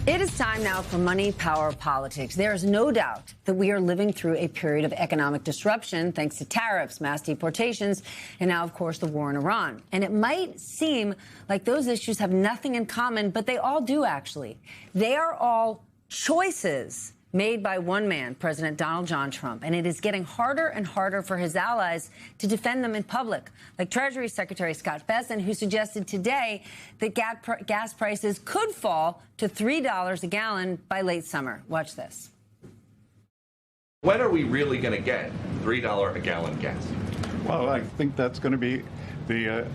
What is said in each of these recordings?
It is time now for Money, Power, Politics. There is no doubt that we are living through a period of economic disruption thanks to tariffs, mass deportations, and now, of course, the war in Iran. And it might seem like those issues have nothing in common, but they all do, actually. They are all choices made by one man, President Donald John Trump, and it is getting harder and harder for his allies to defend them in public, like Treasury Secretary Scott Bessent, who suggested today that gas prices could fall to $3 a gallon by late summer. Watch this. When are we really going to get $3 a gallon gas? Well, I think that's going to be the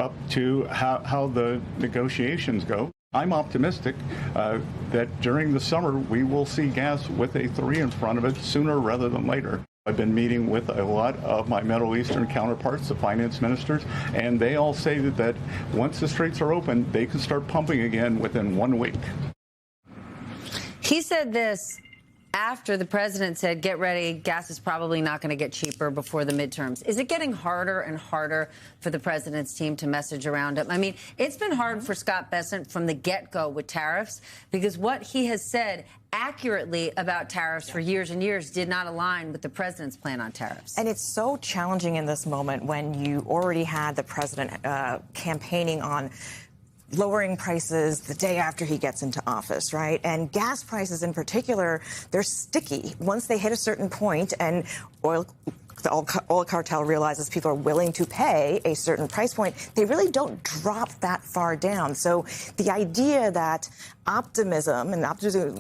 up to how the negotiations go. I'm optimistic that during the summer we will see gas with a 3 in front of it sooner rather than later. I've been meeting with a lot of my Middle Eastern counterparts, the finance ministers, and they all say that once the straits are open, they can start pumping again within 1 week. He said this after the president said, get ready, gas is probably not going to get cheaper before the midterms. Is it getting harder and harder for the president's team to message around it? I mean, it's been hard for Scott Bessent from the get-go with tariffs because what he has said accurately about tariffs for years and years did not align with the president's plan on tariffs. And it's so challenging in this moment when you already had the president campaigning on lowering prices the day after he gets into office, right? And gas prices in particular, they're sticky. Once they hit a certain point and the oil cartel realizes people are willing to pay a certain price point, they really don't drop that far down. So the idea that optimism, and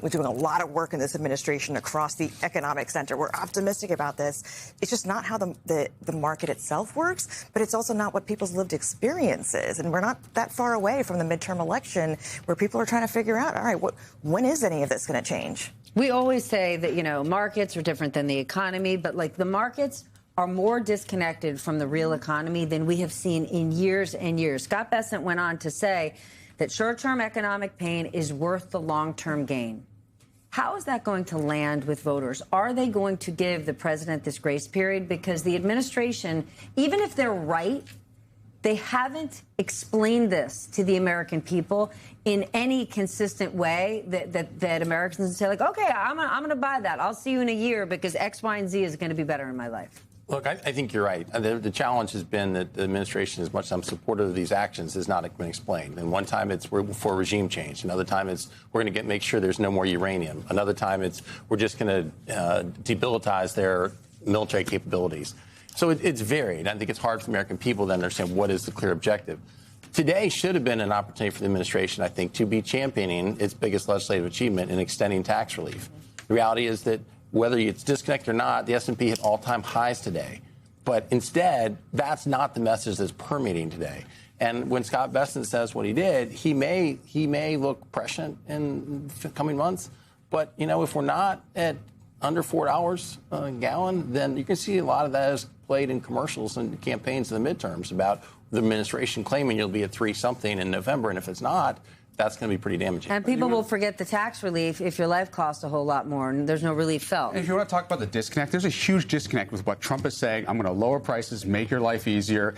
we're doing a lot of work in this administration across the economic center, we're optimistic about this. It's just not how the market itself works, but it's also not what people's lived experience is. And we're not that far away from the midterm election where people are trying to figure out, all right, when is any of this going to change? We always say that, you know, markets are different than the economy, but like the markets are more disconnected from the real economy than we have seen in years and years. Scott Bessent went on to say that short-term economic pain is worth the long-term gain. How is that going to land with voters? Are they going to give the president this grace period? Because the administration, even if they're right, they haven't explained this to the American people in any consistent way that Americans say, like, OK, I'm going to buy that. I'll see you in a year because X, Y, and Z is going to be better in my life. Look, I think you're right. The challenge has been that the administration, as much as I'm supportive of these actions, has not been explained. And one time it's we're for regime change. Another time it's we're going to make sure there's no more uranium. Another time it's we're just going to debilitize their military capabilities. So it's varied. I think it's hard for the American people to understand what is the clear objective. Today should have been an opportunity for the administration, I think, to be championing its biggest legislative achievement in extending tax relief. The reality is that whether it's disconnected or not, the S&P hit all-time highs today. But instead, that's not the message that's permeating today. And when Scott Bessent says what he did, he may look prescient in coming months. But, you know, if we're not at under $4 a gallon, then you can see a lot of that is played in commercials and campaigns in the midterms about the administration claiming you'll be at 3-something in November. And if it's not, that's going to be pretty damaging. And people will forget the tax relief if your life costs a whole lot more and there's no relief felt. If you want to talk about the disconnect, there's a huge disconnect with what Trump is saying. I'm going to lower prices, make your life easier,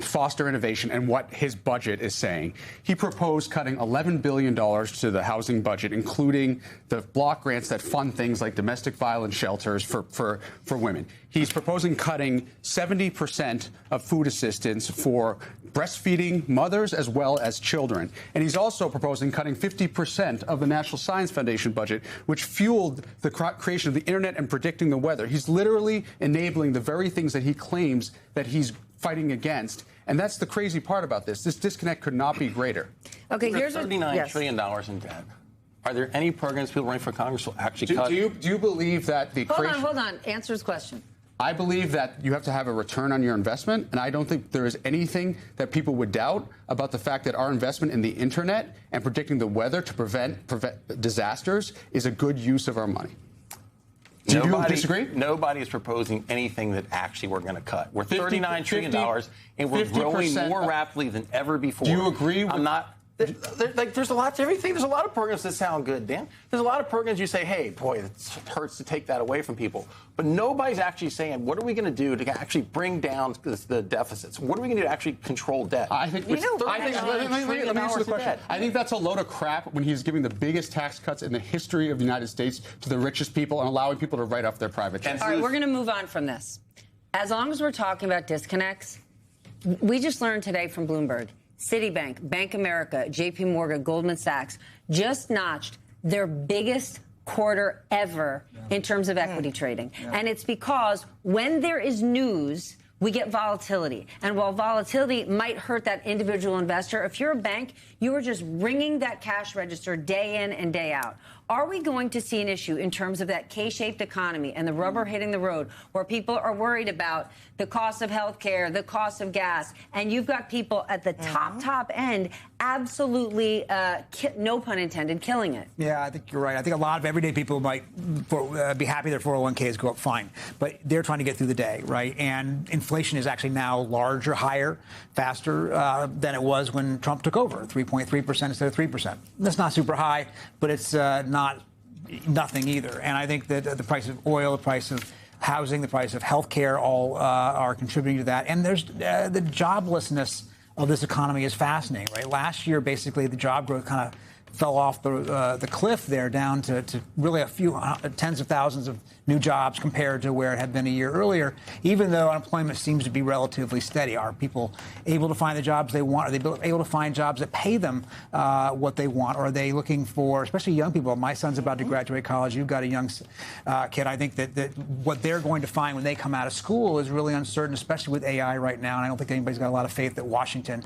foster innovation, and what his budget is saying. He proposed cutting $11 billion to the housing budget, including the block grants that fund things like domestic violence shelters for women. He's proposing cutting 70% of food assistance for breastfeeding mothers as well as children. And he's also proposing cutting 50% of the National Science Foundation budget, which fueled the creation of the internet and predicting the weather. He's literally enabling the very things that he claims that he's fighting against. And that's the crazy part about this. This disconnect could not be greater. Okay, here's $39 trillion in debt. Are there any programs people running for Congress will actually cut? Do you believe that the creation... Hold on. Answer his question. I believe that you have to have a return on your investment, and I don't think there is anything that people would doubt about the fact that our investment in the internet and predicting the weather to prevent disasters is a good use of our money. Do you disagree? Nobody is proposing anything that actually we're going to cut. We're $39 trillion, and we're growing more rapidly than ever before. Do you agree? I'm not. There's a lot to everything. There's a lot of programs that sound good, Dan. There's a lot of programs you say, hey, boy, it hurts to take that away from people. But nobody's actually saying, what are we going to do to actually bring down the deficits? What are we going to do to actually control debt? Let me answer the question. I think that's a load of crap when he's giving the biggest tax cuts in the history of the United States to the richest people and allowing people to write off their private jets. All right, we're going to move on from this. As long as we're talking about disconnects, we just learned today from Bloomberg, Citibank, Bank of America, JP Morgan, Goldman Sachs just notched their biggest quarter ever in terms of equity trading. And it's because when there is news, we get volatility. And while volatility might hurt that individual investor, if you're a bank, you are just ringing that cash register day in and day out. Are we going to see an issue in terms of that K-shaped economy and the rubber hitting the road where people are worried about the cost of health care, the cost of gas, and you've got people at the top end absolutely, no pun intended, killing it? Yeah, I think you're right. I think a lot of everyday people might be happy their 401ks go up fine, but they're trying to get through the day, right? And inflation is actually now larger, higher, faster than it was when Trump took over, 3.3% instead of 3%. That's not super high, but it's not nothing either. And I think that the price of oil, the price of housing, the price of health care all are contributing to that. And there's the joblessness of this economy is fascinating, right? Last year, basically, the job growth kind of fell off the cliff there down to really a few tens of thousands of new jobs compared to where it had been a year earlier, even though unemployment seems to be relatively steady. Are people able to find the jobs they want? Are they able to find jobs that pay them what they want? Or are they looking for, especially young people? My son's about to graduate college. You've got a young kid. I think that what they're going to find when they come out of school is really uncertain, especially with AI right now. And I don't think anybody's got a lot of faith that Washington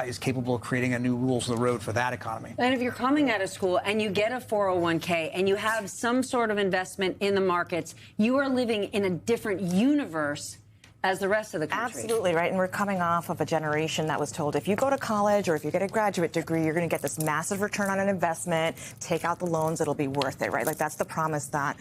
is capable of creating a new rules of the road for that economy. And if you're coming out of school and you get a 401k and you have some sort of investment in the markets, you are living in a different universe as the rest of the country. Absolutely right. And we're coming off of a generation that was told if you go to college or if you get a graduate degree, you're going to get this massive return on an investment, take out the loans, it'll be worth it, right? Like that's the promise that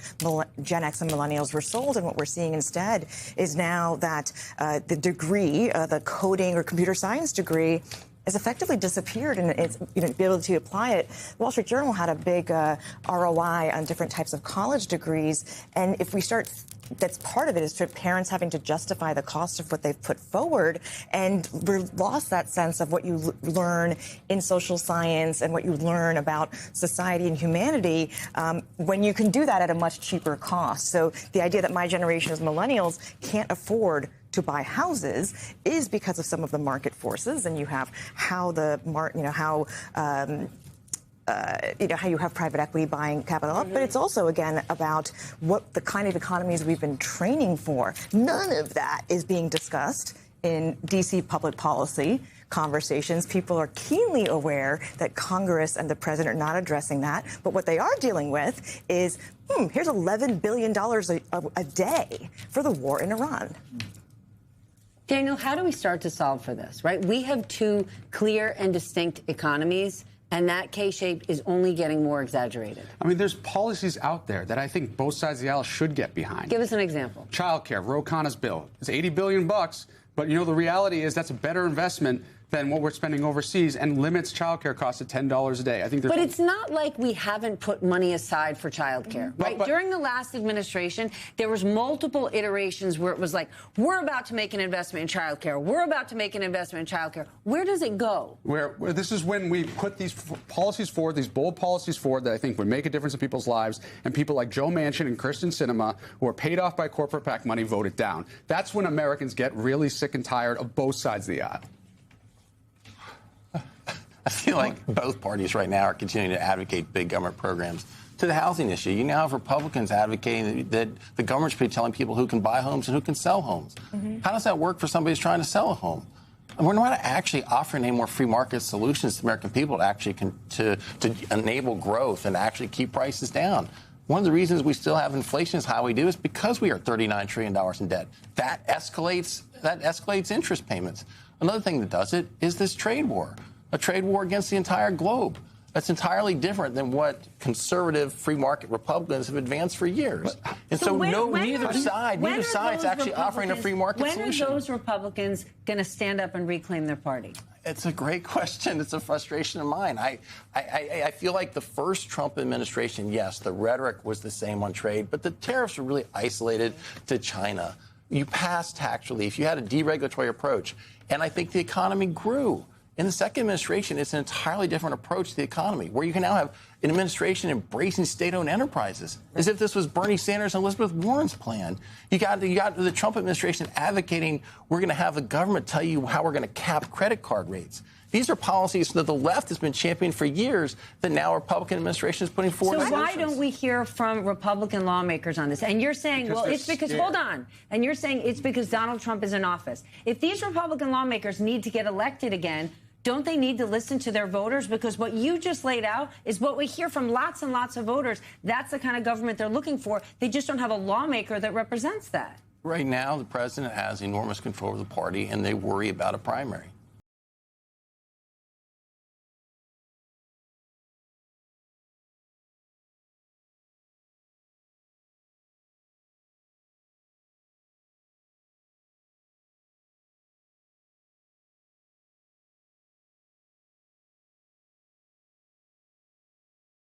Gen X and millennials were sold. And what we're seeing instead is now that the degree, the coding or computer science degree, has effectively disappeared, and its ability to apply it. The Wall Street Journal had a big ROI on different types of college degrees, and if we start, that's part of it, is for parents having to justify the cost of what they've put forward, and we've lost that sense of what you learn in social science and what you learn about society and humanity when you can do that at a much cheaper cost. So the idea that my generation as millennials can't afford to buy houses is because of some of the market forces, and you have how the how you have private equity buying capital up, but it's also, again, about what the kind of economies we've been training for. None of that is being discussed in D.C. public policy conversations. People are keenly aware that Congress and the president are not addressing that, but what they are dealing with is, here's $11 billion a day for the war in Iran. Daniel, how do we start to solve for this, right? We have two clear and distinct economies, and that K-shape is only getting more exaggerated. I mean, there's policies out there that I think both sides of the aisle should get behind. Give us an example. Childcare, Ro Khanna's bill. It's $80 billion, but, the reality is that's a better investment than what we're spending overseas and limits childcare costs at $10 a day. I think But it's not like we haven't put money aside for childcare, right? But during the last administration, there was multiple iterations where it was like, we're about to make an investment in childcare. We're about to make an investment in childcare. Where does it go? Where this is when we put these policies forward, these bold policies forward that I think would make a difference in people's lives, and people like Joe Manchin and Kyrsten Sinema, who are paid off by corporate PAC money, vote it down. That's when Americans get really sick and tired of both sides of the aisle. I feel like both parties right now are continuing to advocate big government programs. To the housing issue, you now have Republicans advocating that the government should be telling people who can buy homes and who can sell homes. How does that work for somebody who's trying to sell a home? And we're not actually offering any more free market solutions to American people to actually to enable growth and actually keep prices down. One of the reasons we still have inflation as high we do is because we are $39 trillion in debt. That escalates interest payments. Another thing that does it is this trade war. A trade war against the entire globe. That's entirely different than what conservative free market Republicans have advanced for years. And so neither side's actually offering a free market solution. When are those Republicans going to stand up and reclaim their party? It's a great question. It's a frustration of mine. I feel like the first Trump administration, yes, the rhetoric was the same on trade, but the tariffs were really isolated to China. You passed tax relief. You had a deregulatory approach. And I think the economy grew. In the second administration, it's an entirely different approach to the economy, where you can now have an administration embracing state-owned enterprises, as if this was Bernie Sanders and Elizabeth Warren's plan. You got the Trump administration advocating we're going to have the government tell you how we're going to cap credit card rates. These are policies that the left has been championing for years that now Republican administration is putting forward. So why don't we hear from Republican lawmakers on this? And you're saying, well, it's because, hold on. And you're saying it's because Donald Trump is in office. If these Republican lawmakers need to get elected again, don't they need to listen to their voters? Because what you just laid out is what we hear from lots and lots of voters. That's the kind of government they're looking for. They just don't have a lawmaker that represents that. Right now, the president has enormous control of the party, and they worry about a primary.